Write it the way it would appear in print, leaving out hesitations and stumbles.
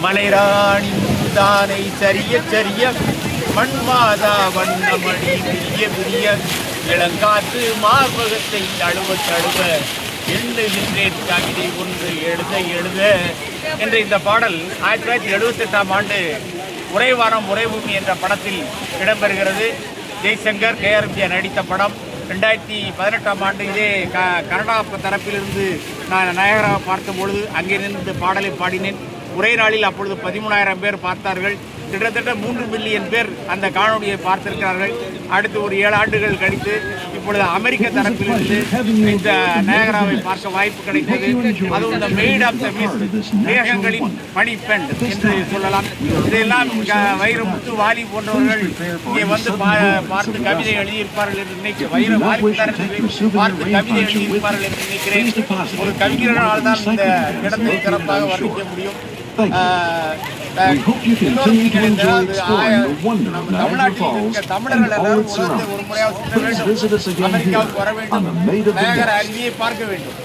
மலைராணி தானை சரிய சரிய மண்மாதா வண்ணமணி பிரிய பிரிய இளங்காத்து மார்பகத்தை தழுவ தழுவ எண்ணுகின்றேன் கவிதை ஒன்று எழுத எழுத என்ற இந்த பாடல் 1978ஆம் ஆண்டு உறைவானம் உறைபூமி என்ற படத்தில் இடம்பெறுகிறது. ஜெய்சங்கர் KRMஜிஆர் நடித்த படம். 2018ஆம் ஆண்டு இதே கனடா தரப்பிலிருந்து நான் நயகராவை பார்த்தபொழுது அங்கே நின்று பாடலை பாடினேன். ஒரே நாளில் அப்பொழுது 13,000 பேர் பார்த்தார்கள். கிட்டத்தட்ட 3 மில்லியன் பேர் அந்த காணொலியை பார்த்திருக்கிறார்கள். அடுத்து ஒரு 7 ஆண்டுகள் கழித்து இப்பொழுது அமெரிக்க தரப்பிலிருந்து இந்த நயகராவை பார்க்க வாய்ப்பு கிடைத்தது. அதுவும் இந்த மெய்ட் ஆஃப் த மிஸ்ட், மேகங்களின் பணிப்பெண் என்று சொல்லலாம். இதையெல்லாம் வைரமுத்து, வாலி போன்றவர்கள் இங்கே வந்து பார்த்து கவிதை எழுதியிருப்பார்கள் என்று நினைக்கிறேன். வாலி பார்த்து கவிதை எழுதியிருப்பார்கள் என்று நினைக்கிறேன். ஒரு கவிஞர்களால் தான் இந்த இடத்தை சிறப்பாக வர்ணிக்க முடியும். தமிழர்கள் எல்லாரும் ஒரு முறையாக அமெரிக்காவுக்கு வர வேண்டும், நயகரா அருவியை பார்க்க வேண்டும்.